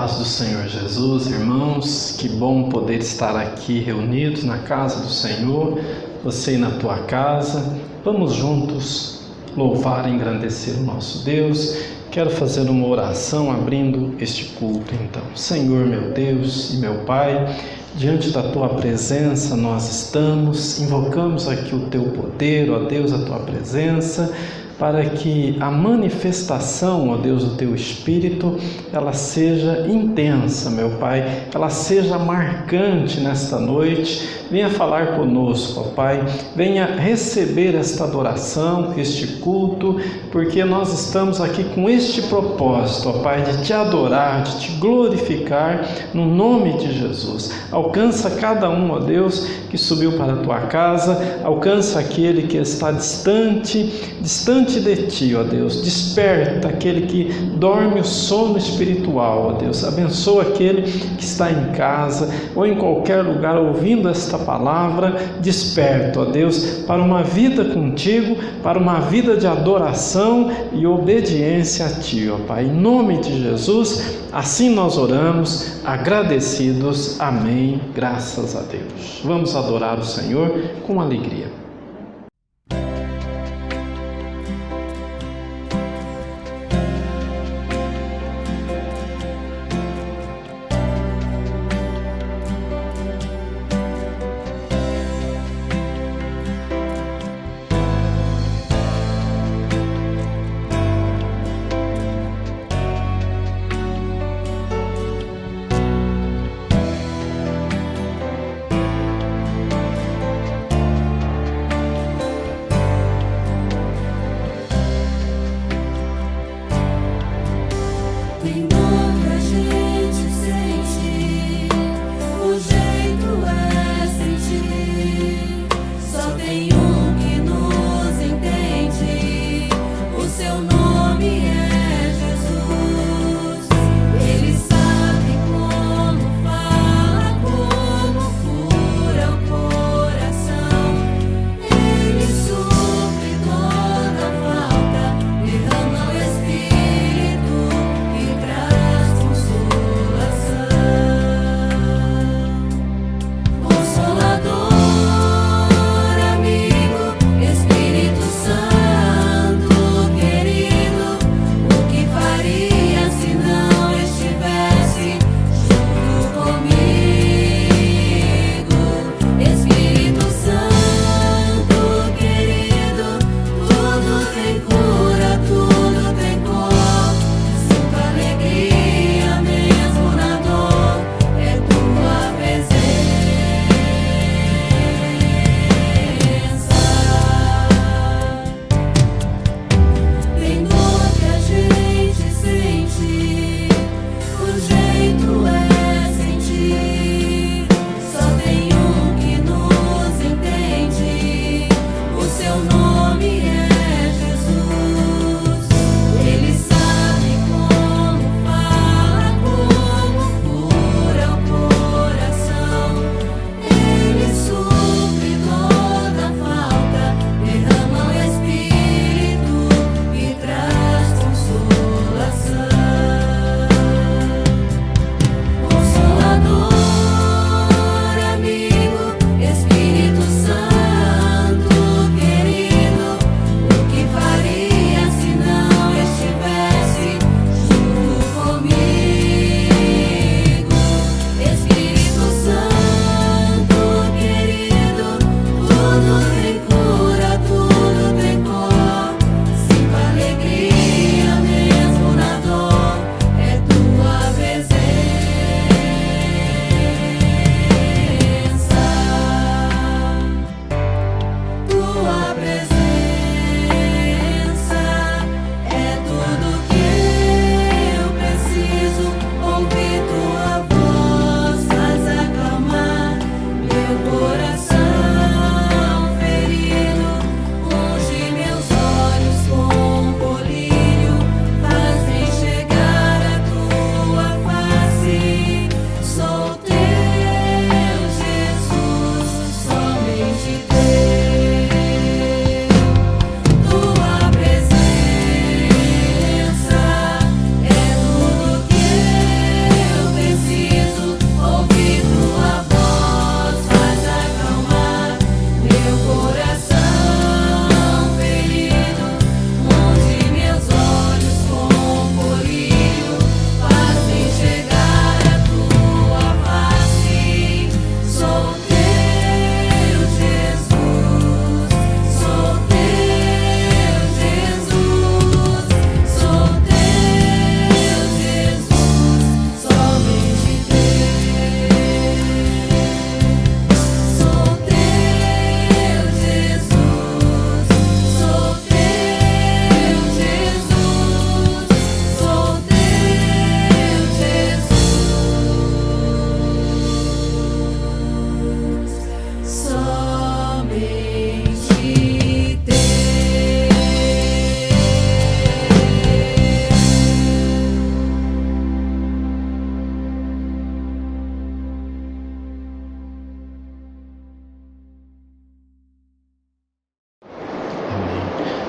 paz do Senhor Jesus, irmãos, que bom poder estar aqui reunidos na casa do Senhor, você na tua casa. Vamos juntos louvar e engrandecer o nosso Deus. Quero fazer uma oração abrindo este culto então. Senhor, meu Deus e meu Pai, diante da tua presença nós estamos, invocamos aqui o teu poder, ó Deus, a tua presença, para que a manifestação, ó Deus, do Teu Espírito, ela seja intensa, meu Pai, ela seja marcante nesta noite. Venha falar conosco, ó Pai, venha receber esta adoração, este culto, porque nós estamos aqui com este propósito, ó Pai, de Te adorar, de Te glorificar, no nome de Jesus. Alcança cada um, ó Deus, que subiu para a Tua casa, alcança aquele que está distante de Ti, ó Deus. Desperta aquele que dorme o sono espiritual, ó Deus. Abençoa aquele que está em casa ou em qualquer lugar ouvindo esta palavra. Desperta, ó Deus, para uma vida contigo, para uma vida de adoração e obediência a Ti, ó Pai. Em nome de Jesus, assim nós oramos, agradecidos. Amém. Graças a Deus. Vamos adorar o Senhor com alegria.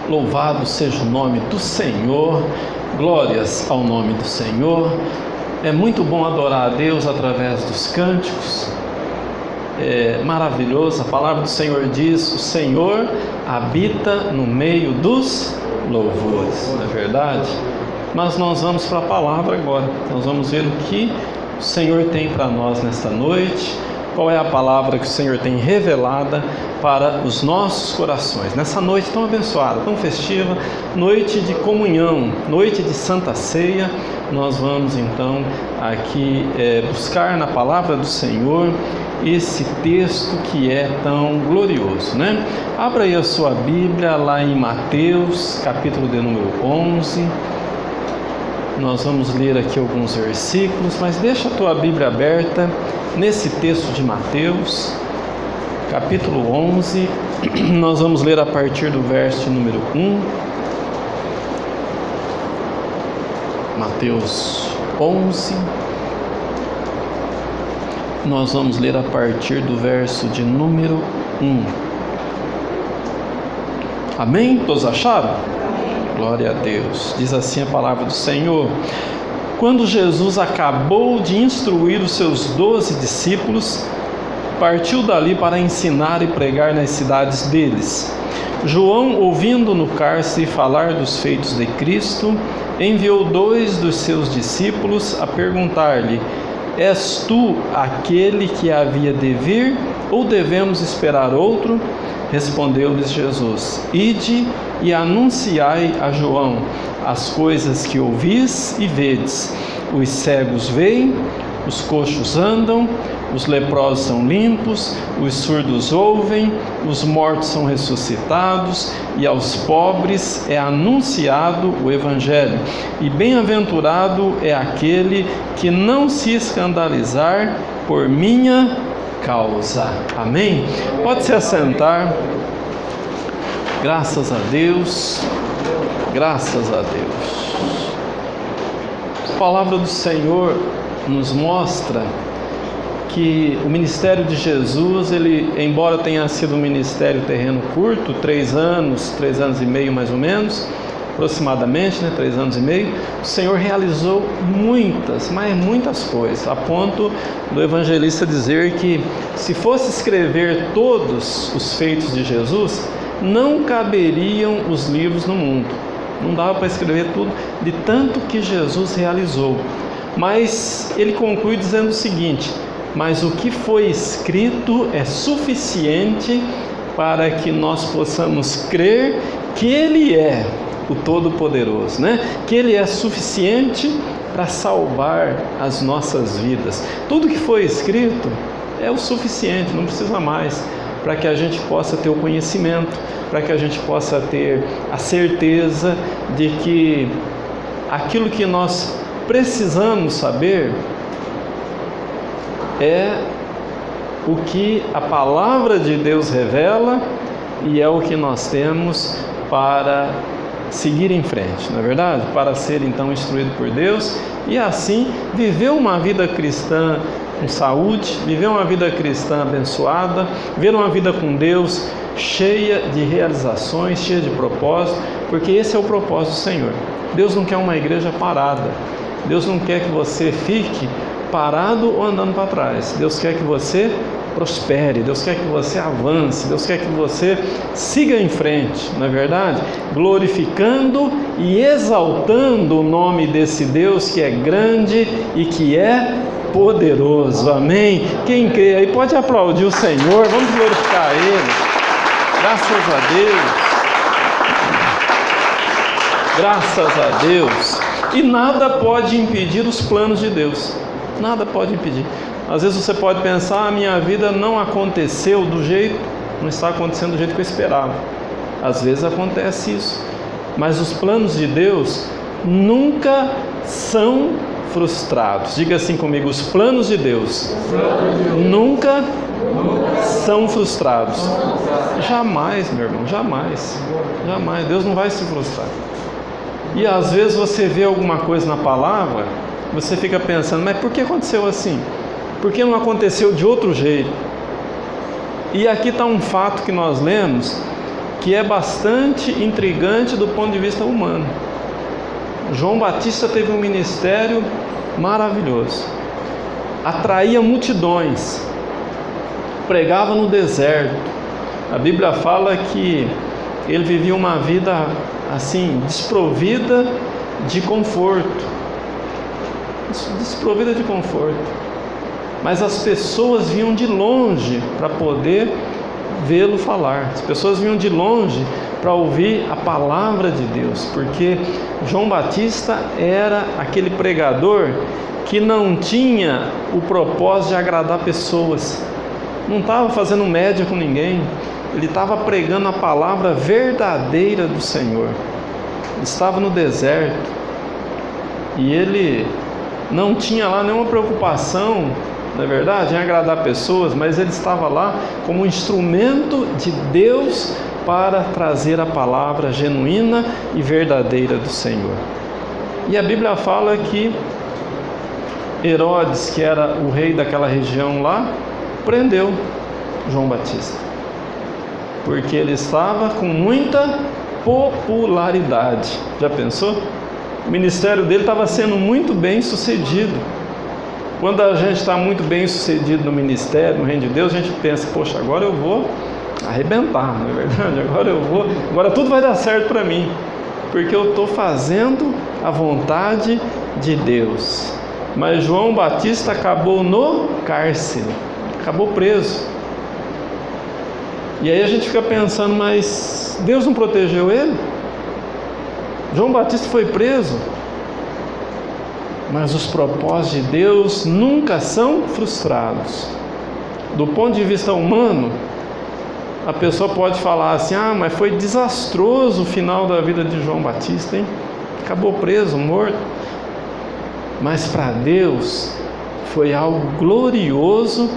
Louvado seja o nome do Senhor, glórias ao nome do Senhor. É muito bom adorar a Deus através dos cânticos, é maravilhoso. A palavra do Senhor diz: o Senhor habita no meio dos louvores, não é verdade? Mas nós vamos para a palavra agora, nós vamos ver o que o Senhor tem para nós nesta noite. Qual é a palavra que o Senhor tem revelada para os nossos corações nessa noite tão abençoada, tão festiva, noite de comunhão, noite de Santa Ceia. Nós vamos então aqui buscar na palavra do Senhor esse texto que é tão glorioso, né? Abra aí a sua Bíblia lá em Mateus, capítulo de número 11. Nós vamos ler aqui alguns versículos, mas deixa a tua Bíblia aberta nesse texto de Mateus, capítulo 11. Nós vamos ler a partir do verso número 1. Mateus 11. Nós vamos ler a partir do verso de número 1. Amém? Todos acharam? Glória a Deus. Diz assim a palavra do Senhor: quando Jesus acabou de instruir os seus 12 discípulos, partiu dali para ensinar e pregar nas cidades deles. João, ouvindo no cárcere falar dos feitos de Cristo, enviou 2 dos seus discípulos a perguntar-lhe: és tu aquele que havia de vir, ou devemos esperar outro? Respondeu-lhes Jesus: ide e anunciai a João as coisas que ouvis e vedes: os cegos veem, os coxos andam, os leprosos são limpos, os surdos ouvem, os mortos são ressuscitados, e aos pobres é anunciado o Evangelho. E bem-aventurado é aquele que não se escandalizar por minha causa. Amém? Pode se assentar. Graças a Deus. Graças a Deus. A palavra do Senhor nos mostra que o ministério de Jesus, ele, embora tenha sido um ministério terreno curto, 3 anos e meio mais ou menos, aproximadamente, 3 anos e meio, o Senhor realizou muitas, mas muitas coisas, a ponto do evangelista dizer que se fosse escrever todos os feitos de Jesus, não caberiam os livros no mundo. Não dava para escrever tudo de tanto que Jesus realizou. Mas ele conclui dizendo o seguinte: mas o que foi escrito é suficiente para que nós possamos crer que Ele é o Todo-Poderoso, que Ele é suficiente para salvar as nossas vidas. Tudo que foi escrito é o suficiente, não precisa mais, para que a gente possa ter o conhecimento, para que a gente possa ter a certeza de que aquilo que nós precisamos saber é o que a palavra de Deus revela e é o que nós temos para seguir em frente, não é verdade? Para ser então instruído por Deus e assim viver uma vida cristã com saúde, viver uma vida cristã abençoada, viver uma vida com Deus cheia de realizações, cheia de propósito, porque esse é o propósito do Senhor. Deus não quer uma igreja parada, Deus não quer que você fique parado ou andando para trás. Deus quer que você prospere, Deus quer que você avance, Deus quer que você siga em frente, não é verdade? Glorificando e exaltando o nome desse Deus que é grande e que é poderoso. Amém? Quem crê aí pode aplaudir o Senhor, vamos glorificar Ele. Graças a Deus. Graças a Deus. E nada pode impedir os planos de Deus. Nada pode impedir. Às vezes você pode pensar: a minha vida não aconteceu não está acontecendo do jeito que eu esperava. Às vezes acontece isso. Mas os planos de Deus nunca são frustrados. Diga assim comigo: os planos de Deus nunca são frustrados. Jamais, meu irmão, jamais. Jamais. Deus não vai se frustrar. E às vezes você vê alguma coisa na palavra, você fica pensando: mas por que aconteceu assim? Por que não aconteceu de outro jeito? E aqui está um fato que nós lemos, que é bastante intrigante do ponto de vista humano. João Batista teve um ministério maravilhoso, atraía multidões, pregava no deserto. A Bíblia fala que ele vivia uma vida assim, desprovida de conforto, mas as pessoas vinham de longe para poder vê-lo falar. As pessoas vinham de longe para ouvir a palavra de Deus, porque João Batista era aquele pregador que não tinha o propósito de agradar pessoas, não estava fazendo média com ninguém, ele estava pregando a palavra verdadeira do Senhor. Ele estava no deserto e ele não tinha lá nenhuma preocupação, na verdade, em agradar pessoas, mas ele estava lá como instrumento de Deus para trazer a palavra genuína e verdadeira do Senhor. E a Bíblia fala que Herodes, que era o rei daquela região lá, prendeu João Batista, porque ele estava com muita popularidade. Já pensou? O ministério dele estava sendo muito bem sucedido. Quando a gente está muito bem sucedido no ministério, no reino de Deus, a gente pensa, poxa, agora eu vou arrebentar, não é verdade? Agora tudo vai dar certo para mim, porque eu estou fazendo a vontade de Deus. Mas João Batista acabou no cárcere, acabou preso. E aí a gente fica pensando, mas Deus não protegeu ele? João Batista foi preso, mas os propósitos de Deus nunca são frustrados. Do ponto de vista humano, a pessoa pode falar assim, mas foi desastroso o final da vida de João Batista, hein? Acabou preso, morto. Mas para Deus foi algo glorioso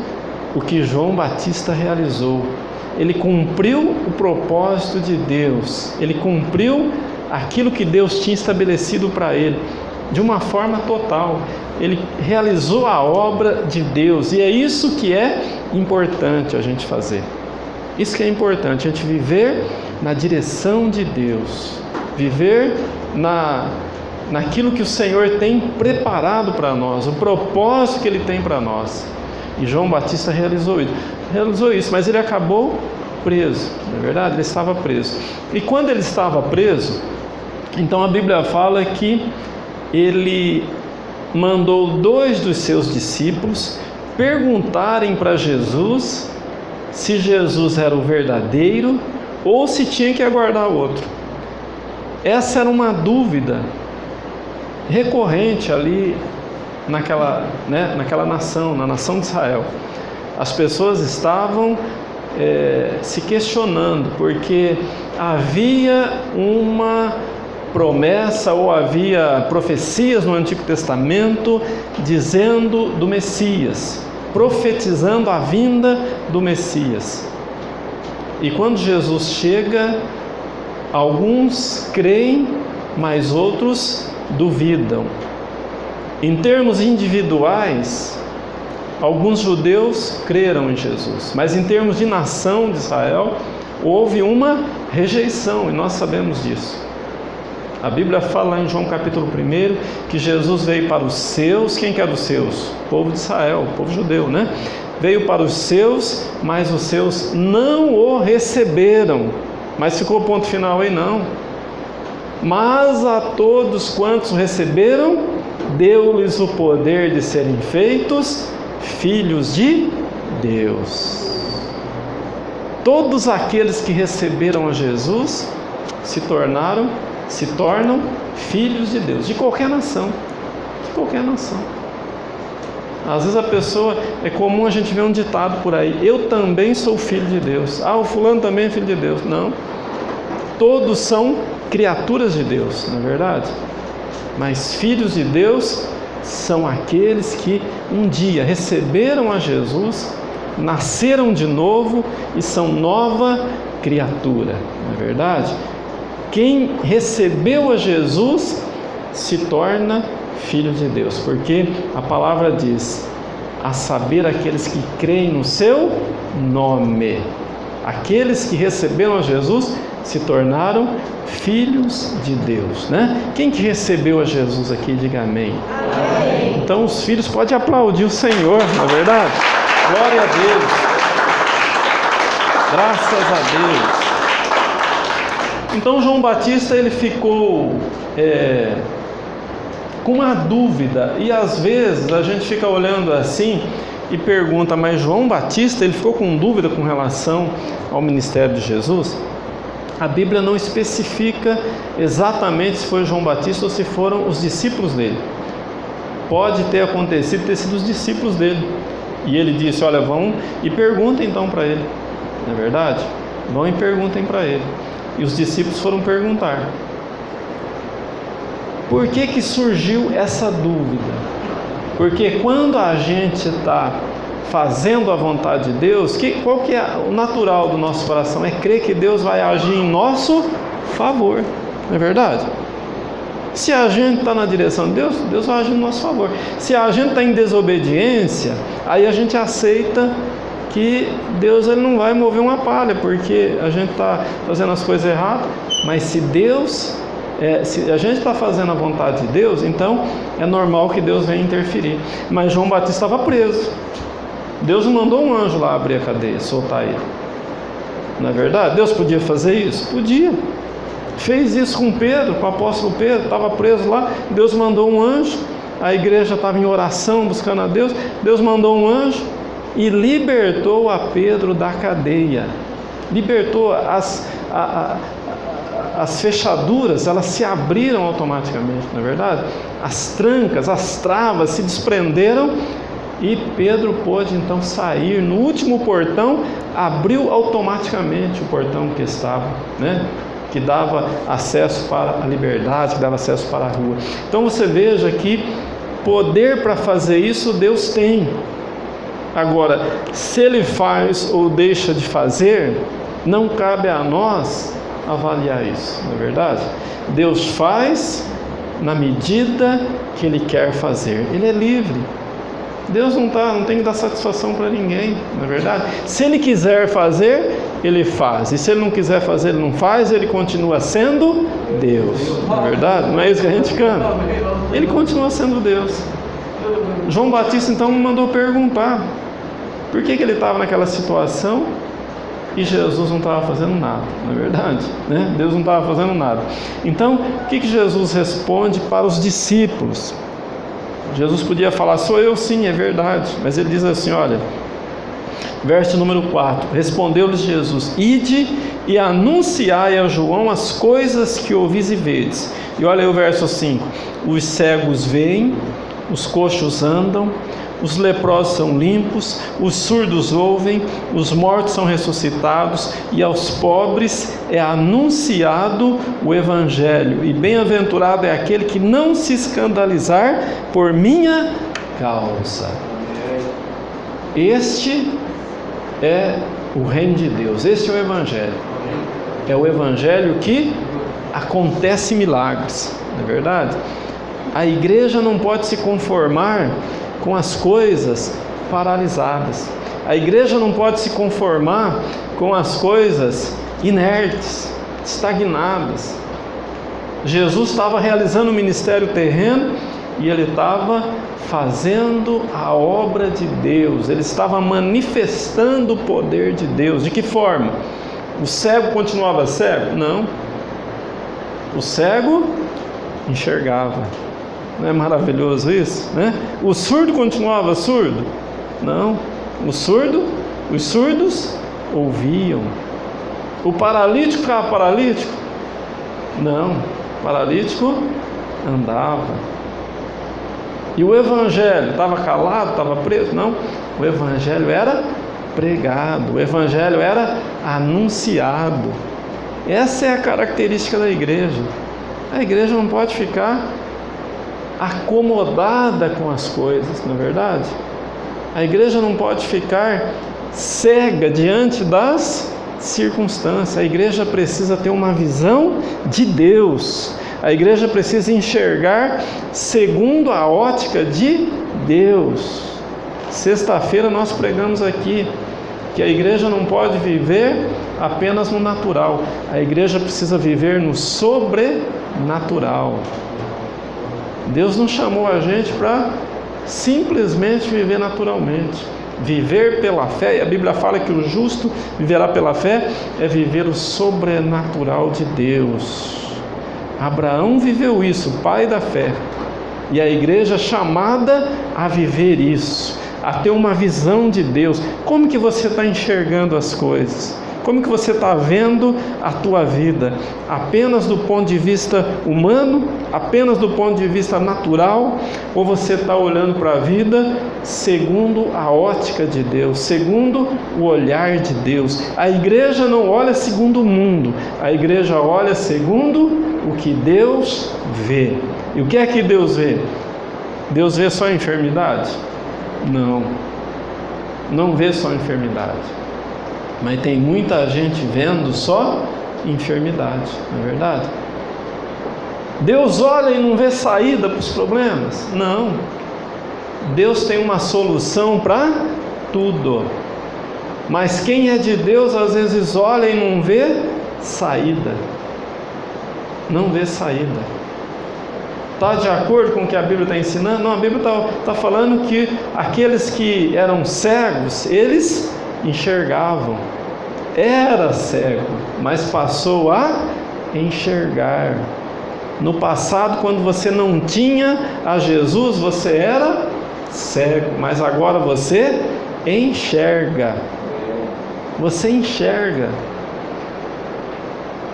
o que João Batista realizou. Ele cumpriu o propósito de Deus, ele cumpriu aquilo que Deus tinha estabelecido para ele, de uma forma total. Ele realizou a obra de Deus, e é isso que é importante a gente fazer. Isso que é importante, a gente viver na direção de Deus, viver naquilo que o Senhor tem preparado para nós, o propósito que Ele tem para nós. E João Batista realizou isso, mas ele acabou preso, não é verdade? Ele estava preso. E quando ele estava preso, então a Bíblia fala que ele mandou 2 dos seus discípulos perguntarem para Jesus se Jesus era o verdadeiro ou se tinha que aguardar outro. Essa era uma dúvida recorrente ali naquela nação, na nação de Israel. As pessoas estavam se questionando, porque havia uma promessa ou havia profecias no Antigo Testamento dizendo do Messias, profetizando a vinda do Messias. E quando Jesus chega, alguns creem, mas outros duvidam. Em termos individuais, alguns judeus creram em Jesus, mas em termos de nação de Israel, houve uma rejeição, e nós sabemos disso. A Bíblia fala em João capítulo 1 que Jesus veio para os seus. Quem que era os seus? O povo de Israel, o povo judeu, né? Veio para os seus, mas os seus não o receberam. Mas ficou o ponto final aí, não. Mas a todos quantos receberam, deu-lhes o poder de serem feitos filhos de Deus. Todos aqueles que receberam a Jesus se tornam filhos de Deus, de qualquer nação, Às vezes a pessoa, é comum a gente ver um ditado por aí, eu também sou filho de Deus. O fulano também é filho de Deus. Não, todos são criaturas de Deus, não é verdade? Mas filhos de Deus são aqueles que um dia receberam a Jesus, nasceram de novo e são nova criatura, não é verdade? Quem recebeu a Jesus se torna filho de Deus, porque a palavra diz, a saber aqueles que creem no seu nome. Aqueles que receberam a Jesus se tornaram filhos de Deus, né? Quem que recebeu a Jesus aqui, diga amém. Amém. Então os filhos podem aplaudir o Senhor, não é verdade? Glória a Deus, graças a Deus. Então João Batista, ele ficou com uma dúvida, e às vezes a gente fica olhando assim e pergunta, mas João Batista, ele ficou com dúvida com relação ao ministério de Jesus? A Bíblia não especifica exatamente se foi João Batista ou se foram os discípulos dele. Pode ter acontecido, ter sido os discípulos dele. E ele disse, olha, vão e perguntem então para ele. Não é verdade? Vão e perguntem para ele. E os discípulos foram perguntar. Por que surgiu essa dúvida? Porque quando a gente está fazendo a vontade de Deus, qual que é o natural do nosso coração? É crer que Deus vai agir em nosso favor, não é verdade? Se a gente está na direção de Deus, Deus vai agir em nosso favor. Se a gente está em desobediência, aí a gente aceita que Deus, ele não vai mover uma palha, porque a gente está fazendo as coisas erradas. Mas se a gente está fazendo a vontade de Deus, então é normal que Deus venha interferir. Mas João Batista estava preso. Deus não mandou um anjo lá abrir a cadeia, soltar ele. Não é verdade? Deus podia fazer isso? Podia. Fez isso com Pedro, com o apóstolo Pedro, estava preso lá. Deus mandou um anjo, a igreja estava em oração buscando a Deus. Deus mandou um anjo e libertou a Pedro da cadeia. Libertou as fechaduras, elas se abriram automaticamente, não é verdade? As trancas, as travas se desprenderam e Pedro pôde então sair no último portão, abriu automaticamente o portão que estava, né? Que dava acesso para a liberdade, que dava acesso para a rua. Então você veja que poder para fazer isso Deus tem. Agora, se Ele faz ou deixa de fazer, não cabe a nós avaliar isso, não é verdade? Deus faz na medida que Ele quer fazer. Ele é livre. Deus não tem que dar satisfação para ninguém, não é verdade? Se Ele quiser fazer, Ele faz. E se Ele não quiser fazer, Ele não faz. Ele continua sendo Deus, não é verdade? Não é isso que a gente canta? Ele continua sendo Deus. João Batista então mandou perguntar por que ele estava naquela situação e Jesus não estava fazendo nada, não é verdade? Né? Deus não estava fazendo nada. Então, o que Jesus responde para os discípulos? Jesus podia falar, sou eu sim, é verdade, mas ele diz assim, olha, verso número 4, respondeu-lhes Jesus, ide e anunciai a João as coisas que ouvis e vedes. E olha aí o verso 5, os cegos veem, os coxos andam, os leprosos são limpos, os surdos ouvem, os mortos são ressuscitados, e aos pobres é anunciado o Evangelho. E bem-aventurado é aquele que não se escandalizar por minha causa. Este é o reino de Deus, este é o Evangelho. É o Evangelho que acontece milagres, não é verdade? A igreja não pode se conformar com as coisas paralisadas. A igreja não pode se conformar com as coisas inertes, estagnadas. Jesus estava realizando o ministério terreno e ele estava fazendo a obra de Deus, ele estava manifestando o poder de Deus. De que forma? O cego continuava cego? Não. O cego enxergava. Não é maravilhoso isso, né? O surdo continuava surdo? Não. Os surdos ouviam. O paralítico ficava paralítico? Não. O paralítico andava. E o evangelho estava calado, estava preso? Não. O evangelho era pregado, o evangelho era anunciado. Essa é a característica da igreja. A igreja não pode ficar acomodada com as coisas, não é verdade? A igreja não pode ficar cega diante das circunstâncias. A igreja precisa ter uma visão de Deus. A igreja precisa enxergar segundo a ótica de Deus. Sexta-feira nós pregamos aqui que a igreja não pode viver apenas no natural. A igreja precisa viver no sobrenatural. Deus não chamou a gente para simplesmente viver naturalmente. Viver pela fé, e a Bíblia fala que o justo viverá pela fé, é viver o sobrenatural de Deus. Abraão viveu isso, pai da fé. E a igreja é chamada a viver isso, a ter uma visão de Deus. Como que você está enxergando as coisas? Como que você está vendo a tua vida? Apenas do ponto de vista humano? Apenas do ponto de vista natural? Ou você está olhando para a vida segundo a ótica de Deus, segundo o olhar de Deus? A igreja não olha segundo o mundo, a igreja olha segundo o que Deus vê. E o que é que Deus vê? Deus vê só a enfermidade? Não, não vê só a enfermidade. Mas tem muita gente vendo só enfermidade, não é verdade? Deus olha e não vê saída para os problemas? Não. Deus tem uma solução para tudo. Mas quem é de Deus às vezes olha e não vê saída. Não vê saída. Está de acordo com o que a Bíblia está ensinando? Não, a Bíblia está falando que aqueles que eram cegos, eles enxergavam. Era cego, mas passou a enxergar. No passado, quando você não tinha a Jesus, você era cego, mas agora você enxerga. Você enxerga.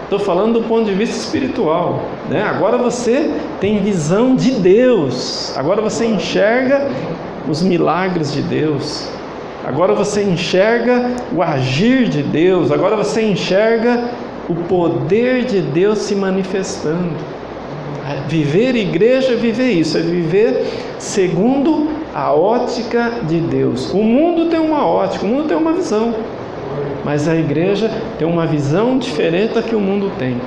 Estou falando do ponto de vista espiritual, né? Agora você tem visão de Deus. Agora você enxerga os milagres de Deus. Agora você enxerga o agir de Deus. Agora você enxerga o poder de Deus se manifestando. Viver igreja é viver isso, é viver segundo a ótica de Deus. O mundo tem uma ótica, o mundo tem uma visão, mas a igreja tem uma visão diferente da que o mundo tem.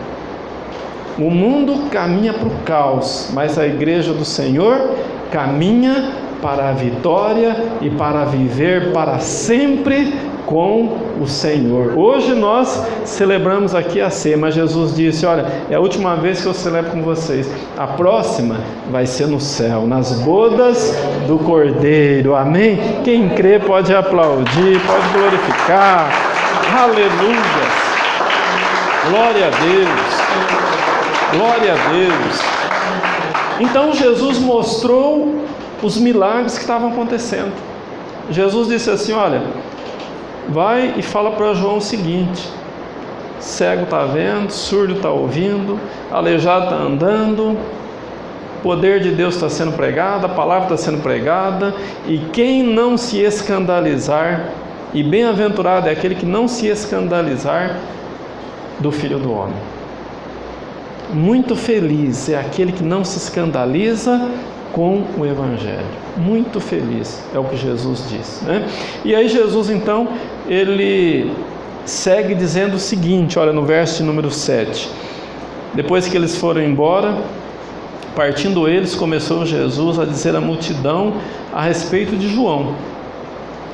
O mundo caminha para o caos, mas a igreja do Senhor caminha para a vitória e para viver para sempre com o Senhor. Hoje nós celebramos aqui a ceia, mas Jesus disse: olha, é a última vez que eu celebro com vocês, a próxima vai ser no céu, nas bodas do Cordeiro. Amém? Quem crê pode aplaudir, pode glorificar. Aleluia! Glória a Deus! Glória a Deus! Então Jesus mostrou os milagres que estavam acontecendo. Jesus disse assim: olha, vai e fala para João o seguinte: cego está vendo, surdo está ouvindo, aleijado está andando, o poder de Deus está sendo pregado, a palavra está sendo pregada, e quem não se escandalizar, e bem-aventurado é aquele que não se escandalizar do Filho do Homem. Muito feliz é aquele que não se escandaliza com o Evangelho. Muito feliz, é o que Jesus diz, né? E aí Jesus então, ele segue dizendo o seguinte, olha no verso número 7. Depois que eles foram embora, partindo eles, começou Jesus a dizer à multidão a respeito de João: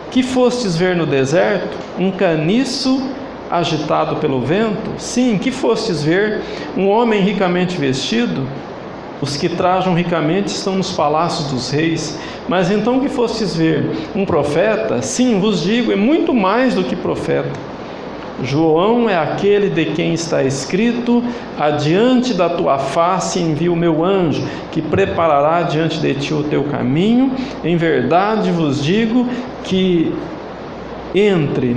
que fostes ver no deserto? Um caniço agitado pelo vento? Sim, que fostes ver? Um homem ricamente vestido? Os que trajam ricamente estão nos palácios dos reis. Mas então que fostes ver? Um profeta? Sim, vos digo, é muito mais do que profeta. João é aquele de quem está escrito: adiante da tua face envio o meu anjo, que preparará diante de ti o teu caminho. Em verdade vos digo que entre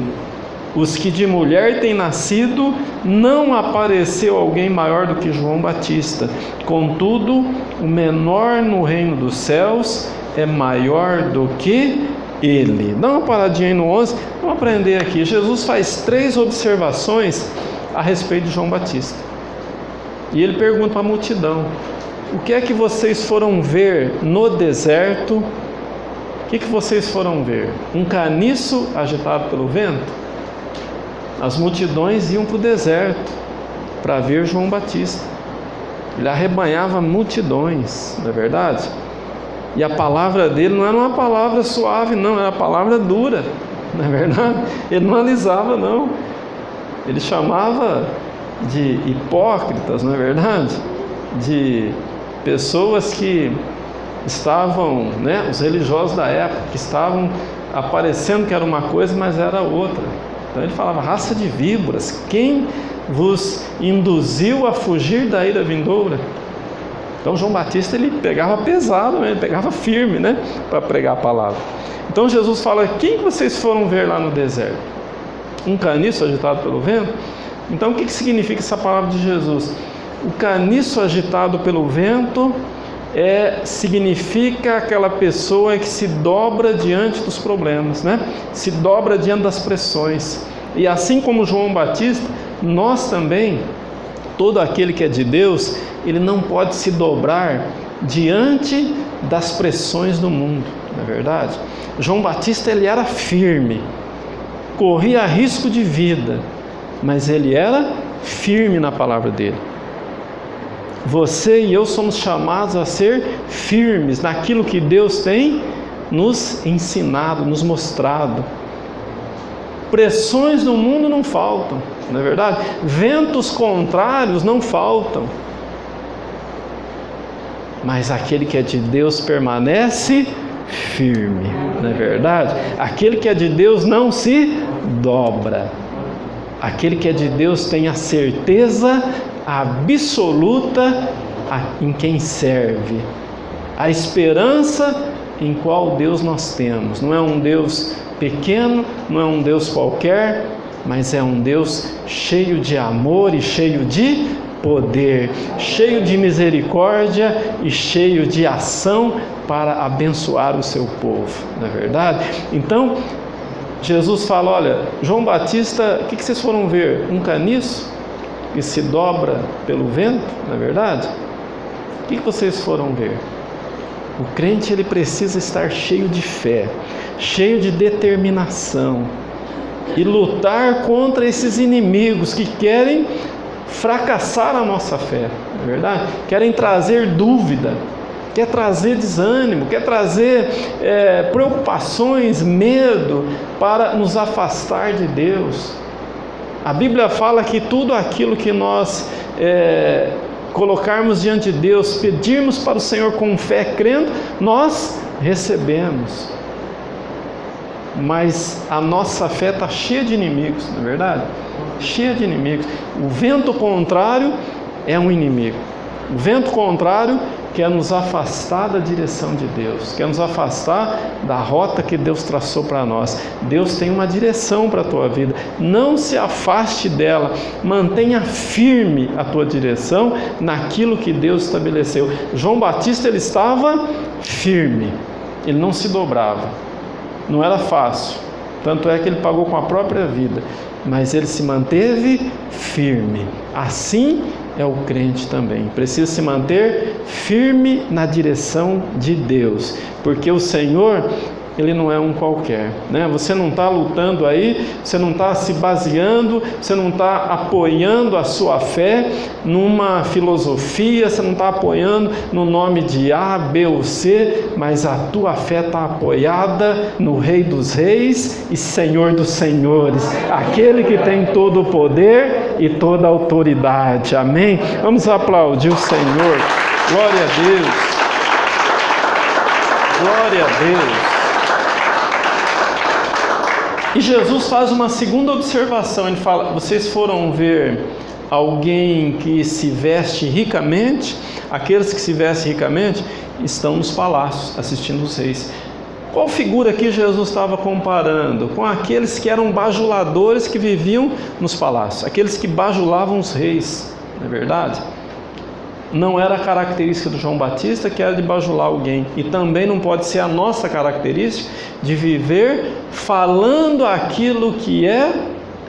os que de mulher têm nascido, não apareceu alguém maior do que João Batista. Contudo, o menor no reino dos céus é maior do que ele. Dá uma paradinha aí no 11, vamos aprender aqui. Jesus faz 3 observações a respeito de João Batista. E ele pergunta para a multidão: o que é que vocês foram ver no deserto? O que vocês foram ver? Um caniço agitado pelo vento? As multidões iam para o deserto para ver João Batista. Ele arrebanhava multidões, não é verdade? E a palavra dele não era uma palavra suave, não, era uma palavra dura, não é verdade? Ele não alisava, não. Ele chamava de hipócritas, não é verdade? De pessoas que estavam, né, os religiosos da época, que estavam aparecendo que era uma coisa, mas era outra. Então ele falava: raça de víboras, quem vos induziu a fugir da ira vindoura? Então João Batista, ele pegava pesado, né? Ele pegava firme, né, para pregar a palavra. Então Jesus fala: quem vocês foram ver lá no deserto? Um caniço agitado pelo vento? Então o que significa essa palavra de Jesus? O caniço agitado pelo vento significa aquela pessoa que se dobra diante dos problemas, né? Se dobra diante das pressões. E assim como João Batista, nós também, todo aquele que é de Deus, ele não pode se dobrar diante das pressões do mundo, não é verdade? João Batista, ele era firme, corria risco de vida, mas ele era firme na palavra dele. Você e eu somos chamados a ser firmes naquilo que Deus tem nos ensinado, nos mostrado. Pressões no mundo não faltam, não é verdade? Ventos contrários não faltam. Mas aquele que é de Deus permanece firme, não é verdade? Aquele que é de Deus não se dobra. Aquele que é de Deus tem a certeza absoluta em quem serve, a esperança em qual Deus nós temos. Não é um Deus pequeno, não é um Deus qualquer, mas é um Deus cheio de amor e cheio de poder, cheio de misericórdia e cheio de ação para abençoar o seu povo, não é verdade? Então Jesus fala: olha, João Batista, o que vocês foram ver? Um caniço que se dobra pelo vento, não é verdade? O que vocês foram ver? O crente, ele precisa estar cheio de fé, cheio de determinação e lutar contra esses inimigos que querem fracassar a nossa fé, não é verdade? Querem trazer dúvida, quer trazer desânimo, quer trazer preocupações, medo para nos afastar de Deus. A Bíblia fala que tudo aquilo que nós colocarmos diante de Deus, pedirmos para o Senhor com fé, crendo, nós recebemos. Mas a nossa fé está cheia de inimigos, não é verdade? Cheia de inimigos. O vento contrário é um inimigo. O vento contrário quer nos afastar da direção de Deus, quer nos afastar da rota que Deus traçou para nós. Deus tem uma direção para a tua vida, não se afaste dela, mantenha firme a tua direção naquilo que Deus estabeleceu. João Batista, ele estava firme, ele não se dobrava, não era fácil, tanto é que ele pagou com a própria vida, mas ele se manteve firme. Assim é o crente também, precisa se manter firme na direção de Deus, porque o Senhor, ele não é um qualquer, né? Você não está lutando aí, você não está se baseando, você não está apoiando a sua fé numa filosofia, você não está apoiando no nome de A, B ou C, mas a tua fé está apoiada no Rei dos Reis e Senhor dos Senhores, aquele que tem todo o poder e toda a autoridade. Amém? Vamos aplaudir o Senhor. Glória a Deus. Glória a Deus. E Jesus faz uma segunda observação, ele fala: vocês foram ver alguém que se veste ricamente? Aqueles que se vestem ricamente estão nos palácios, assistindo os reis. Qual figura aqui Jesus estava comparando? Com aqueles que eram bajuladores que viviam nos palácios, aqueles que bajulavam os reis, não é verdade? Não era a característica do João Batista, que era de bajular alguém, e também não pode ser a nossa característica de viver falando aquilo que é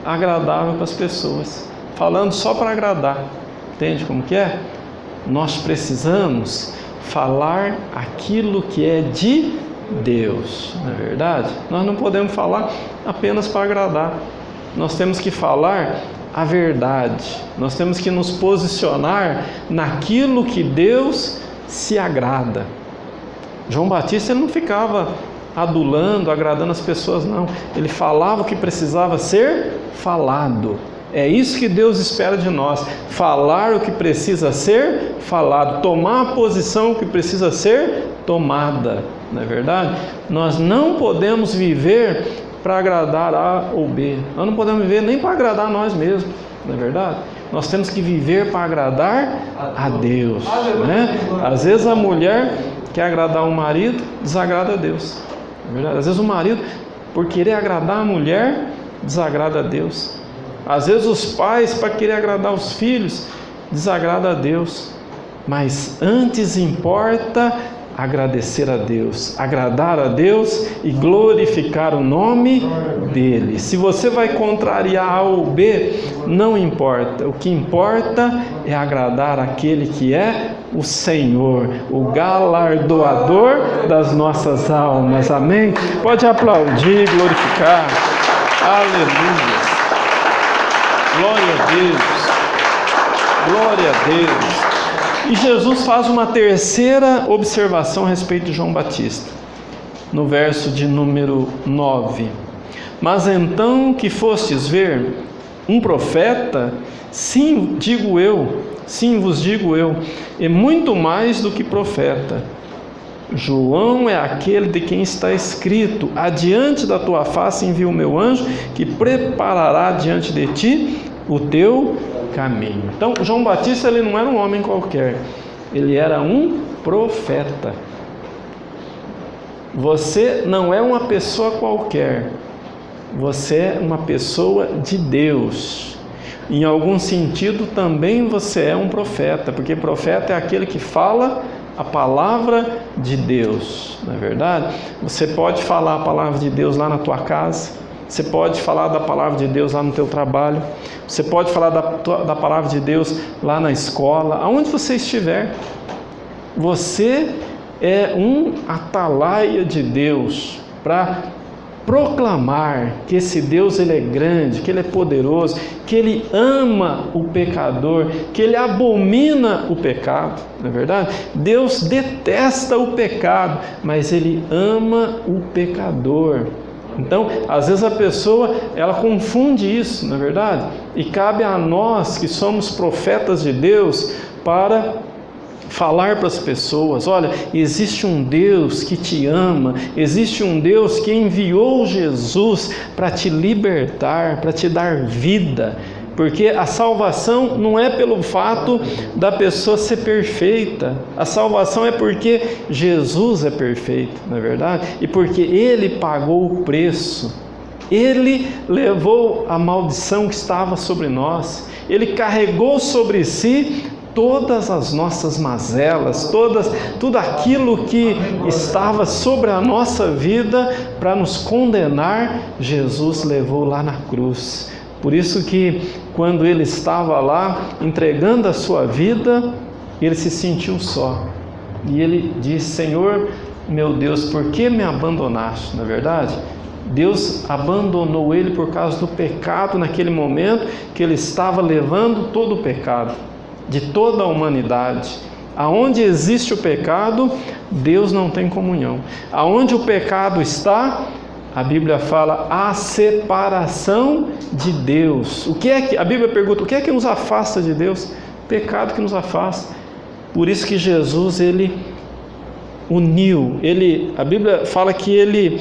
agradável para as pessoas, falando só para agradar. Entende como que é? Nós precisamos falar aquilo que é de Deus, não é verdade? Nós não podemos falar apenas para agradar, nós temos que falar a verdade, nós temos que nos posicionar naquilo que Deus se agrada. João Batista, ele não ficava adulando, agradando as pessoas, não. Ele falava o que precisava ser falado, É isso que Deus espera de nós, falar o que precisa ser falado, tomar a posição que precisa ser tomada, não é verdade? Nós não podemos viver para agradar A ou B, nós não podemos viver nem para agradar nós mesmos, não é verdade? Nós temos que viver para agradar a Deus, né? Às vezes a mulher quer agradar o marido, desagrada a Deus, não é verdade? Às vezes o marido, por querer agradar a mulher, desagrada a Deus. Às vezes os pais, para querer agradar os filhos, desagrada a Deus. Mas antes importa agradecer a Deus, agradar a Deus e glorificar o nome dele. Se você vai contrariar A ou B, não importa. O que importa é agradar aquele que é o Senhor, o galardoador das nossas almas. Amém? Pode aplaudir, glorificar. Aleluia. Glória a Deus. Glória a Deus. E Jesus faz uma terceira observação a respeito de João Batista, no verso de número 9. Mas então que fostes ver um profeta, sim vos digo eu, e muito mais do que profeta. João é aquele de quem está escrito: adiante da tua face envio o meu anjo, que preparará diante de ti o teu caminho. Então, João Batista, ele não era um homem qualquer, ele era um profeta. Você não é uma pessoa qualquer, você é uma pessoa de Deus. Em algum sentido também você é um profeta, porque profeta é aquele que fala a palavra de Deus, não é verdade? Você pode falar a palavra de Deus lá na tua casa, você pode falar da palavra de Deus lá no teu trabalho, você pode falar da palavra de Deus lá na escola, aonde você estiver. Você é um atalaia de Deus para proclamar que esse Deus, ele é grande, que ele é poderoso, que ele ama o pecador, que ele abomina o pecado, não é verdade? Deus detesta o pecado, mas ele ama o pecador. Então, às vezes a pessoa, ela confunde isso, não é verdade? E cabe a nós, que somos profetas de Deus, para falar para as pessoas: olha, existe um Deus que te ama, existe um Deus que enviou Jesus para te libertar, para te dar vida. Porque a salvação não é pelo fato da pessoa ser perfeita, a salvação é porque Jesus é perfeito, não é verdade? E porque Ele pagou o preço, Ele levou a maldição que estava sobre nós, Ele carregou sobre si todas as nossas mazelas, tudo aquilo que estava sobre a nossa vida para nos condenar, Jesus levou lá na cruz. Por isso que quando ele estava lá entregando a sua vida, ele se sentiu só. E ele disse: Senhor, meu Deus, por que me abandonaste? Na verdade, Deus abandonou ele por causa do pecado naquele momento que ele estava levando todo o pecado de toda a humanidade. Aonde existe o pecado, Deus não tem comunhão. Aonde o pecado está, a Bíblia fala a separação de Deus. O que é que a Bíblia pergunta? O que é que nos afasta de Deus? O pecado que nos afasta. Por isso que Jesus, ele uniu. A Bíblia fala que ele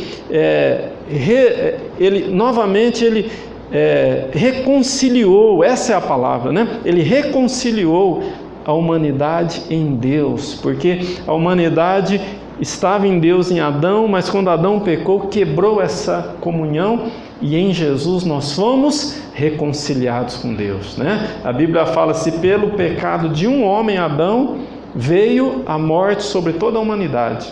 reconciliou. Essa é a palavra, né? Ele reconciliou a humanidade em Deus, porque a humanidade estava em Deus em Adão, mas quando Adão pecou, quebrou essa comunhão, e em Jesus nós fomos reconciliados com Deus, né? A Bíblia fala: se pelo pecado de um homem, Adão, veio a morte sobre toda a humanidade,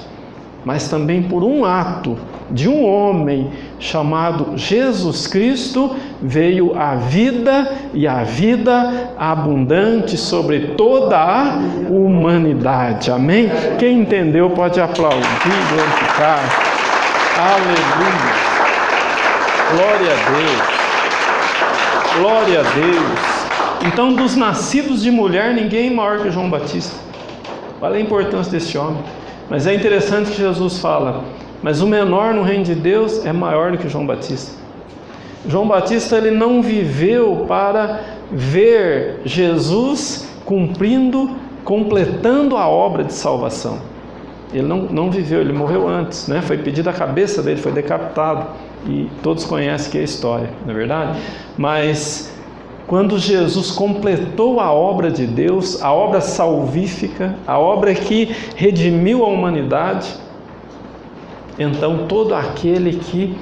mas também por um ato de um homem chamado Jesus Cristo veio a vida, e a vida abundante sobre toda a humanidade. Amém? Quem entendeu pode aplaudir, glorificar. Aleluia. Glória a Deus. Glória a Deus. Então, dos nascidos de mulher, ninguém é maior que João Batista. Olha a importância desse homem. Mas é interessante que Jesus fala: mas o menor no reino de Deus é maior do que João Batista. João Batista ele não viveu para ver Jesus completando a obra de salvação. Ele não viveu, ele morreu antes, né? Foi pedida a cabeça dele, foi decapitado, e todos conhecem que é a história, não é verdade? Mas quando Jesus completou a obra de Deus, a obra salvífica, a obra que redimiu a humanidade, então todo aquele que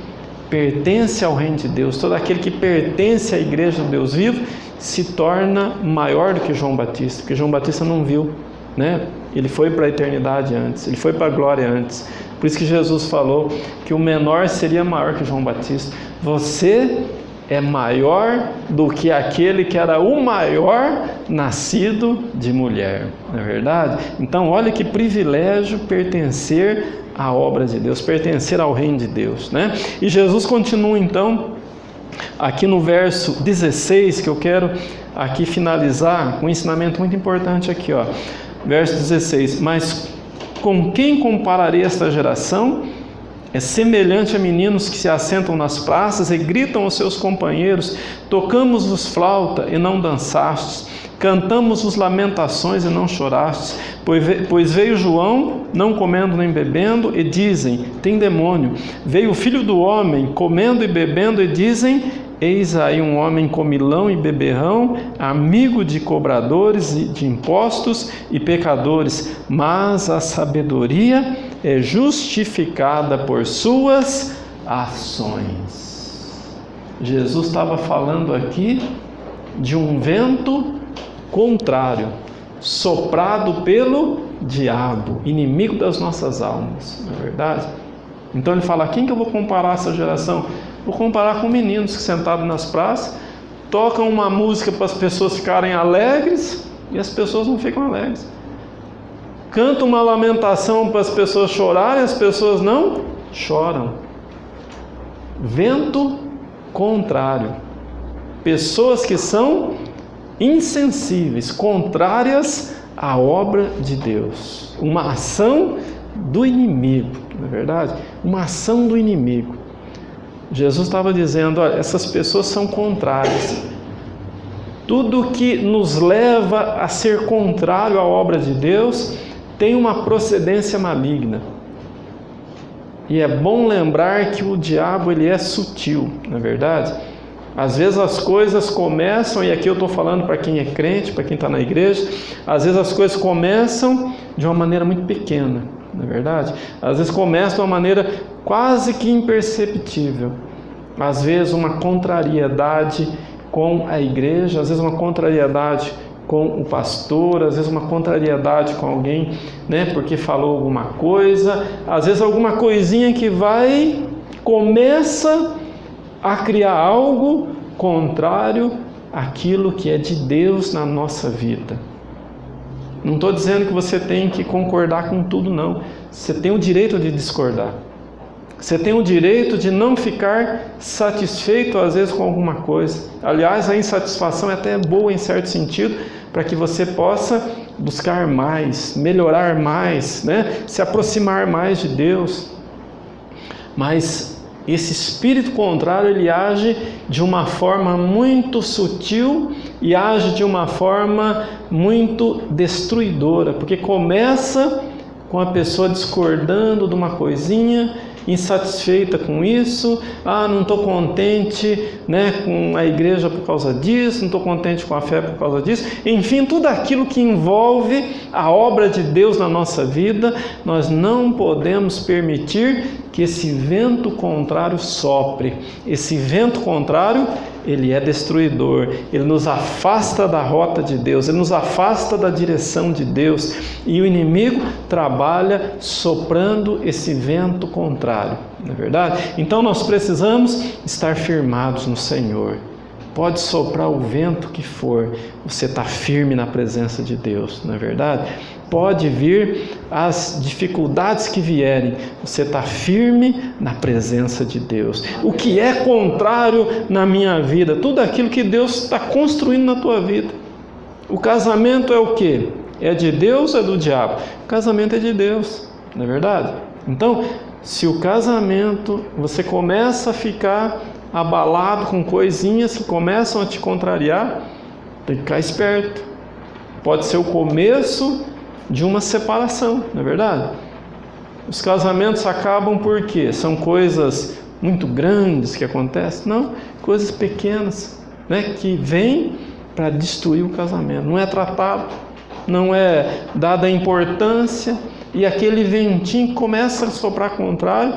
pertence ao reino de Deus, todo aquele que pertence à igreja do Deus vivo, se torna maior do que João Batista, porque João Batista não viu, né? Ele foi para a eternidade antes, ele foi para a glória antes. Por isso que Jesus falou que o menor seria maior que João Batista. Você é maior do que aquele que era o maior nascido de mulher, não é verdade? Então olha que privilégio pertencer à obra de Deus, pertencer ao reino de Deus, né? E Jesus continua então aqui no verso 16, que eu quero aqui finalizar com um ensinamento muito importante aqui, ó. Verso 16: mas com quem compararei esta geração? É semelhante a meninos que se assentam nas praças e gritam aos seus companheiros: tocamos-vos flauta e não dançastes, cantamos-vos lamentações e não chorastes. Pois veio João, não comendo nem bebendo, e dizem: tem demônio. Veio o Filho do Homem, comendo e bebendo, e dizem: eis aí um homem comilão e beberrão, amigo de cobradores de impostos e pecadores. Mas a sabedoria é justificada por suas ações. Jesus estava falando aqui de um vento contrário, soprado pelo diabo, inimigo das nossas almas, não é verdade? Então ele fala: quem que eu vou comparar essa geração? Vou comparar com meninos que sentados nas praças tocam uma música para as pessoas ficarem alegres e as pessoas não ficam alegres. Canta uma lamentação para as pessoas chorarem, as pessoas não choram. Vento contrário. Pessoas que são insensíveis, contrárias à obra de Deus. Uma ação do inimigo, não é verdade? Uma ação do inimigo. Jesus estava dizendo: olha, essas pessoas são contrárias. Tudo que nos leva a ser contrário à obra de Deus tem uma procedência maligna. E é bom lembrar que o diabo ele é sutil, não é verdade? Às vezes as coisas começam, e aqui eu estou falando para quem é crente, para quem está na igreja, às vezes as coisas começam de uma maneira muito pequena, não é verdade? Às vezes começa de uma maneira quase que imperceptível. Às vezes uma contrariedade com a igreja, às vezes uma contrariedade com o pastor, às vezes uma contrariedade com alguém, né, porque falou alguma coisa, às vezes alguma coisinha que começa a criar algo contrário àquilo que é de Deus na nossa vida. Não estou dizendo que você tem que concordar com tudo, não. Você tem o direito de discordar. Você tem o direito de não ficar satisfeito às vezes com alguma coisa. Aliás, a insatisfação é até boa em certo sentido, para que você possa buscar mais, melhorar mais, né? Se aproximar mais de Deus. Mas esse espírito contrário, ele age de uma forma muito sutil e age de uma forma muito destruidora, porque começa com a pessoa discordando de uma coisinha, insatisfeita com isso, não estou contente, né, com a igreja por causa disso, não estou contente com a fé por causa disso, enfim, tudo aquilo que envolve a obra de Deus na nossa vida, nós não podemos permitir que esse vento contrário sopre. Esse vento contrário, ele é destruidor, ele nos afasta da rota de Deus, ele nos afasta da direção de Deus, e o inimigo trabalha soprando esse vento contrário, não é verdade? Então nós precisamos estar firmados no Senhor. Pode soprar o vento que for, você está firme na presença de Deus, não é verdade? Pode vir as dificuldades que vierem, você está firme na presença de Deus. O que é contrário na minha vida? Tudo aquilo que Deus está construindo na tua vida. O casamento é o quê? É de Deus ou é do diabo? O casamento é de Deus, não é verdade? Então, se o casamento, você começa a ficar abalado com coisinhas que começam a te contrariar, tem que ficar esperto. Pode ser o começo de uma separação, não é verdade? Os casamentos acabam por quê? São coisas muito grandes que acontecem? Não, coisas pequenas, né, que vêm para destruir o casamento. Não é tratado, não é dada a importância, e aquele ventinho começa a soprar contrário,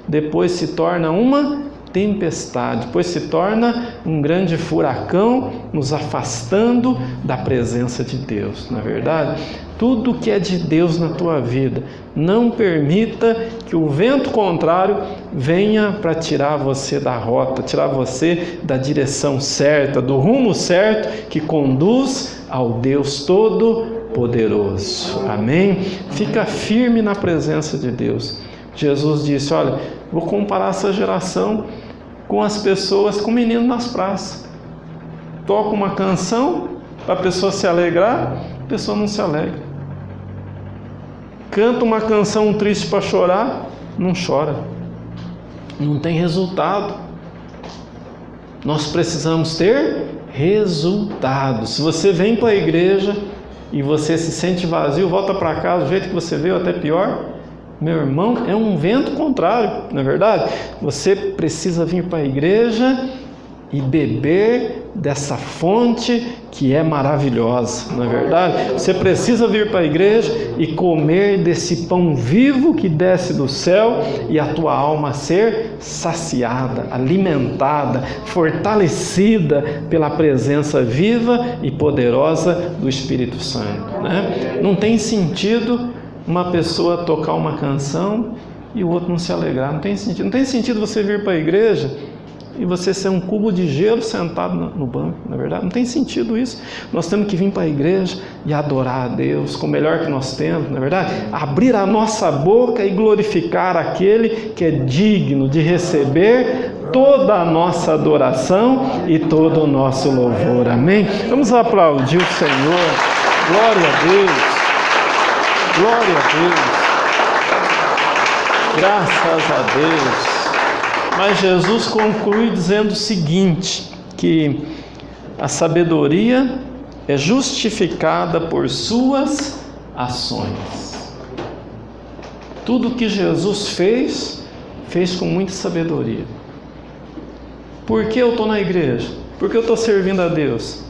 depois se torna uma tempestade, depois se torna um grande furacão, nos afastando da presença de Deus. Na verdade, tudo que é de Deus na tua vida, não permita que o vento contrário venha para tirar você da rota, tirar você da direção certa, do rumo certo que conduz ao Deus Todo-Poderoso. Amém? Fica firme na presença de Deus. Jesus disse: olha, vou comparar essa geração com as pessoas, com o menino nas praças. Toca uma canção para a pessoa se alegrar, a pessoa não se alegra. Canta uma canção triste para chorar, não chora. Não tem resultado. Nós precisamos ter resultado. Se você vem para a igreja e você se sente vazio, volta para casa do jeito que você veio, até pior, meu irmão, é um vento contrário, não é verdade? Você precisa vir para a igreja e beber dessa fonte que é maravilhosa, não é verdade? Você precisa vir para a igreja e comer desse pão vivo que desce do céu e a tua alma ser saciada, alimentada, fortalecida pela presença viva e poderosa do Espírito Santo, né? Não tem sentido uma pessoa tocar uma canção e o outro não se alegrar. Não tem sentido. Não tem sentido você vir para a igreja e você ser um cubo de gelo sentado no banco, na verdade. Não tem sentido isso. Nós temos que vir para a igreja e adorar a Deus com o melhor que nós temos, na verdade. Abrir a nossa boca e glorificar aquele que é digno de receber toda a nossa adoração e todo o nosso louvor. Amém? Vamos aplaudir o Senhor. Glória a Deus. Glória a Deus, graças a Deus. Mas Jesus conclui dizendo o seguinte, que a sabedoria é justificada por suas ações. Tudo que Jesus fez, fez com muita sabedoria. Por que eu estou na igreja? Por que eu estou servindo a Deus?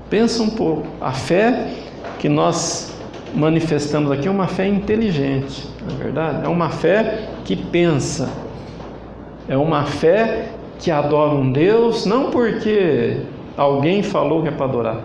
Pensa um pouco, a fé que nós manifestamos aqui é uma fé inteligente, não é verdade? É uma fé que pensa, é uma fé que adora um Deus, não porque alguém falou que é para adorar,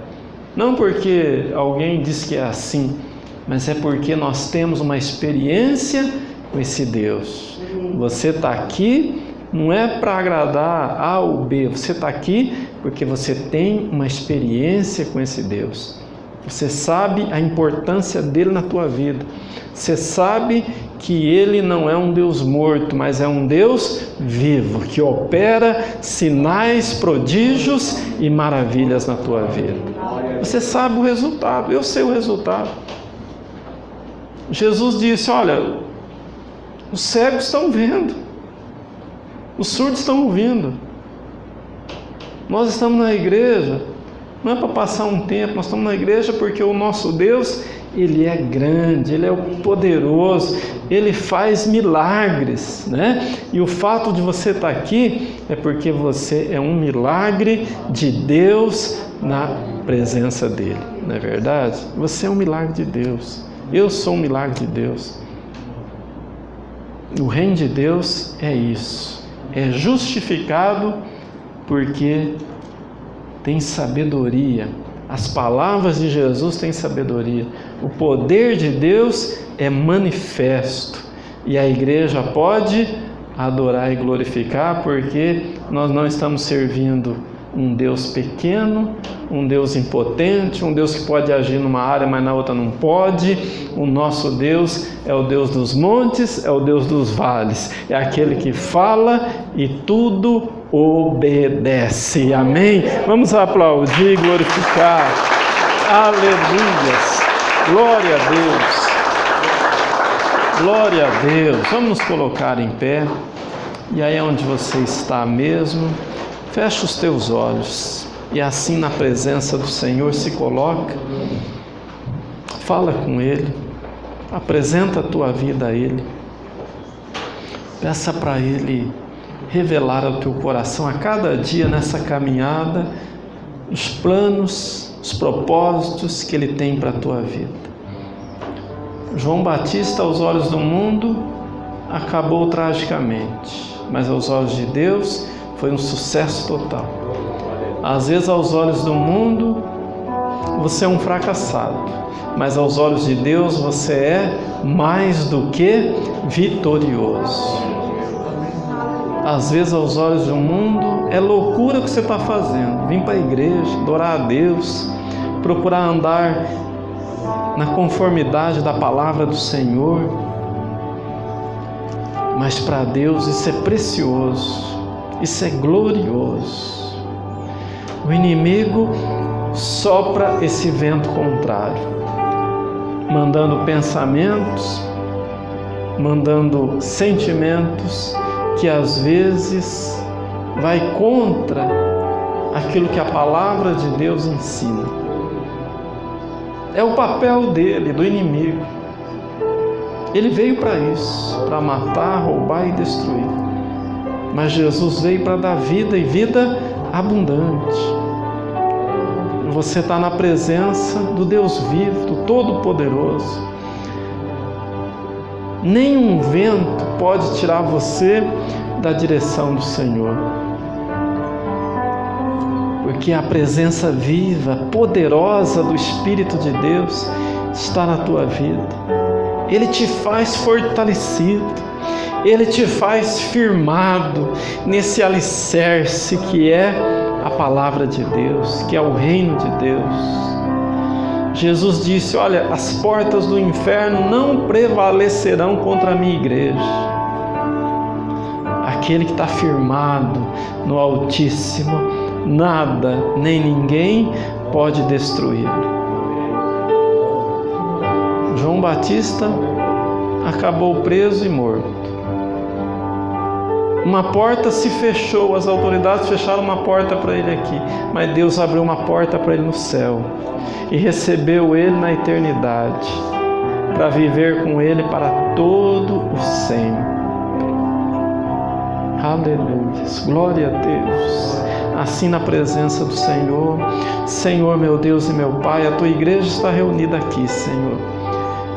não porque alguém diz que é assim, mas é porque nós temos uma experiência com esse Deus. Você está aqui não é para agradar A ou B, você está aqui porque você tem uma experiência com esse Deus. Você sabe a importância dele na tua vida. Você sabe que ele não é um Deus morto, mas é um Deus vivo, que opera sinais, prodígios e maravilhas na tua vida. Você sabe o resultado, eu sei o resultado. Jesus disse: olha, os cegos estão vendo, os surdos estão ouvindo. Nós estamos na igreja, não é para passar um tempo, nós estamos na igreja porque o nosso Deus, Ele é grande, Ele é o poderoso, Ele faz milagres, né? E o fato de você estar aqui é porque você é um milagre de Deus na presença dEle, não é verdade? Você é um milagre de Deus, eu sou um milagre de Deus. O reino de Deus é isso, é justificado porque tem sabedoria. As palavras de Jesus têm sabedoria. O poder de Deus é manifesto. E a igreja pode adorar e glorificar, porque nós não estamos servindo um Deus pequeno, um Deus impotente, um Deus que pode agir numa área, mas na outra não pode. O nosso Deus é o Deus dos montes, é o Deus dos vales. É aquele que fala e tudo obedece. Amém? Vamos aplaudir e glorificar. Aleluias. Glória a Deus. Glória a Deus. Vamos nos colocar em pé. E aí onde você está mesmo, fecha os teus olhos e assim na presença do Senhor se coloca, fala com Ele, apresenta a tua vida a Ele, peça para Ele revelar ao teu coração a cada dia nessa caminhada os planos, os propósitos que Ele tem para a tua vida. João Batista, aos olhos do mundo, acabou tragicamente, mas aos olhos de Deus foi um sucesso total. Às vezes aos olhos do mundo você é um fracassado, mas aos olhos de Deus você é mais do que vitorioso. Às vezes aos olhos do mundo é loucura o que você está fazendo, vir para a igreja, adorar a Deus, procurar andar na conformidade da palavra do Senhor, mas para Deus isso é precioso, isso é glorioso. O inimigo sopra esse vento contrário, mandando pensamentos, mandando sentimentos que às vezes vai contra aquilo que a palavra de Deus ensina. É o papel dele, do inimigo. Ele veio para isso, para matar, roubar e destruir. Mas Jesus veio para dar vida e vida abundante. Você está na presença do Deus vivo, do Todo-Poderoso. Nenhum vento pode tirar você da direção do Senhor. Porque a presença viva, poderosa do Espírito de Deus está na tua vida. Ele te faz fortalecido, Ele te faz firmado nesse alicerce que é a palavra de Deus, que é o reino de Deus. Jesus disse: olha, as portas do inferno não prevalecerão contra a minha igreja. Aquele que está firmado no Altíssimo, nada nem ninguém pode destruí-lo. João Batista acabou preso e morto. Uma porta se fechou, as autoridades fecharam uma porta para ele aqui, mas Deus abriu uma porta para ele no céu e recebeu ele na eternidade, para viver com ele para todo o sempre. Aleluia, glória a Deus. Assim na presença do Senhor, Senhor meu Deus e meu Pai, a tua igreja está reunida aqui, Senhor.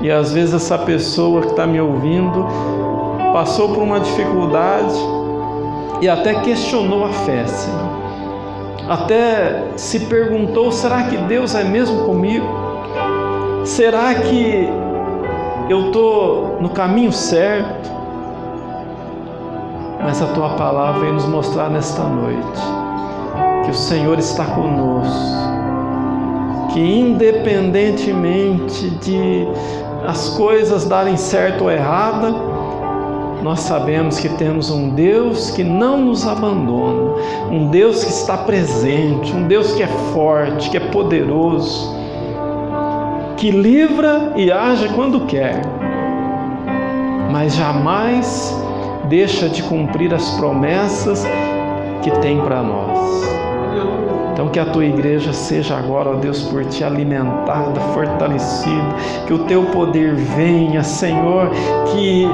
E às vezes essa pessoa que está me ouvindo passou por uma dificuldade e até questionou a fé, Senhor. Até se perguntou: será que Deus é mesmo comigo? Será que eu estou no caminho certo? Mas a tua palavra vem nos mostrar nesta noite que o Senhor está conosco, que independentemente de as coisas darem certo ou errada, nós sabemos que temos um Deus que não nos abandona, um Deus que está presente, um Deus que é forte, que é poderoso, que livra e age quando quer, mas jamais deixa de cumprir as promessas que tem para nós. Então que a tua igreja seja agora, ó Deus, por ti alimentada, fortalecida, que o teu poder venha, Senhor, que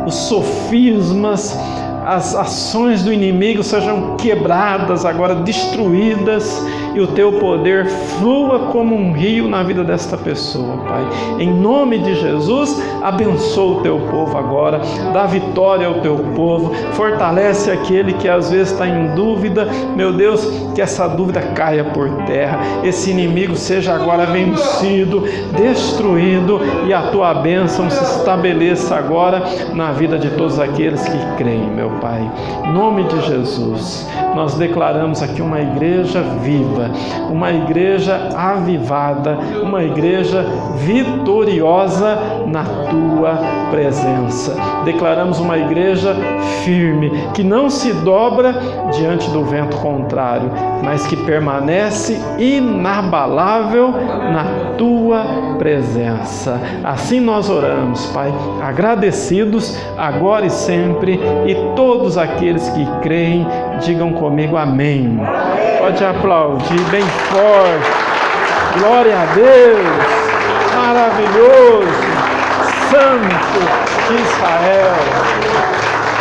os sofismas, as ações do inimigo sejam quebradas agora, destruídas, e o teu poder flua como um rio na vida desta pessoa, Pai. Em nome de Jesus, abençoa o teu povo agora, dá vitória ao teu povo, fortalece aquele que às vezes está em dúvida, meu Deus, que essa dúvida caia por terra, esse inimigo seja agora vencido, destruído, e a tua bênção se estabeleça agora na vida de todos aqueles que creem, meu Pai. Em nome de Jesus. nós declaramos aqui uma igreja viva, uma igreja avivada, uma igreja vitoriosa na Tua presença. Declaramos uma igreja firme, que não se dobra diante do vento contrário, mas que permanece inabalável na Tua presença. Assim nós oramos, Pai, agradecidos agora e sempre, e todos aqueles que creem, digam comigo amém. Pode aplaudir bem forte. Glória a Deus, maravilhoso, Santo de Israel.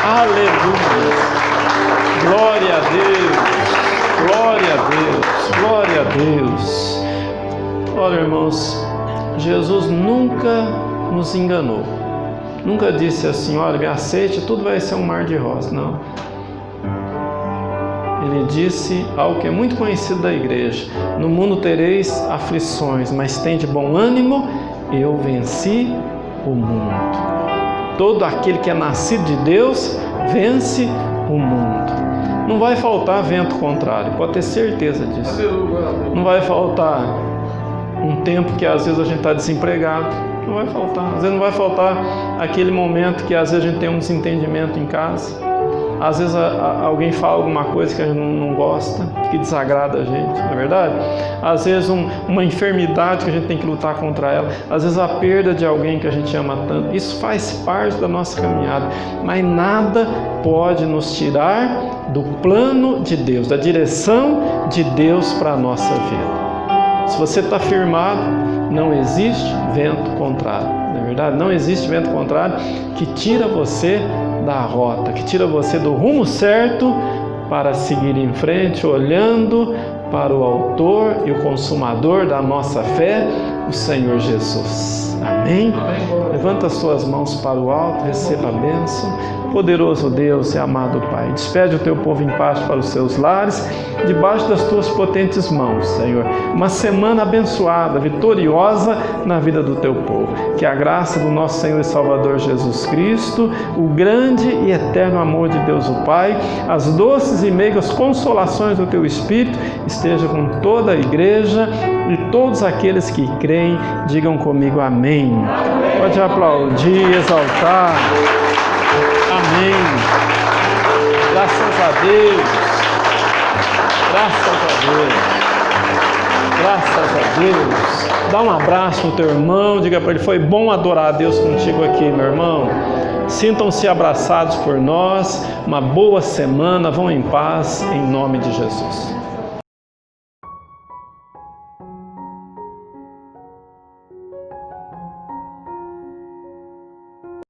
Aleluia. Glória a Deus, glória a Deus, glória a Deus. Olha, irmãos, Jesus nunca nos enganou. Nunca disse assim: olha, me aceite, tudo vai ser um mar de rosas. Não. Ele disse algo que é muito conhecido da igreja: no mundo tereis aflições, mas tende bom ânimo, eu venci o mundo. Todo aquele que é nascido de Deus vence o mundo. Não vai faltar vento contrário, pode ter certeza disso. Não vai faltar um tempo que às vezes a gente está desempregado, não vai faltar. Às vezes não vai faltar aquele momento que às vezes a gente tem um desentendimento em casa. Às vezes alguém fala alguma coisa que a gente não gosta, que desagrada a gente, não é verdade? Às vezes uma enfermidade que a gente tem que lutar contra ela. Às vezes a perda de alguém que a gente ama tanto. Isso faz parte da nossa caminhada. Mas nada pode nos tirar do plano de Deus, da direção de Deus para a nossa vida. Se você está firmado, não existe vento contrário, não é verdade? Não existe vento contrário que tira você da rota, que tira você do rumo certo para seguir em frente, olhando para o autor e o consumador da nossa fé, o Senhor Jesus. Amém? Levanta as suas mãos para o alto, receba a bênção. Poderoso Deus e amado Pai, despede o teu povo em paz para os seus lares, debaixo das tuas potentes mãos, Senhor. Uma semana abençoada, vitoriosa na vida do teu povo. Que a graça do nosso Senhor e Salvador Jesus Cristo, o grande e eterno amor de Deus o Pai, as doces e meigas consolações do teu Espírito, esteja com toda a igreja e todos aqueles que creem, digam comigo amém. Pode aplaudir, exaltar. Amém. Graças a Deus. Graças a Deus. Graças a Deus. Dá um abraço no teu irmão, diga para ele: foi bom adorar a Deus contigo aqui, meu irmão. Sintam-se abraçados por nós. Uma boa semana. Vão em paz, em nome de Jesus.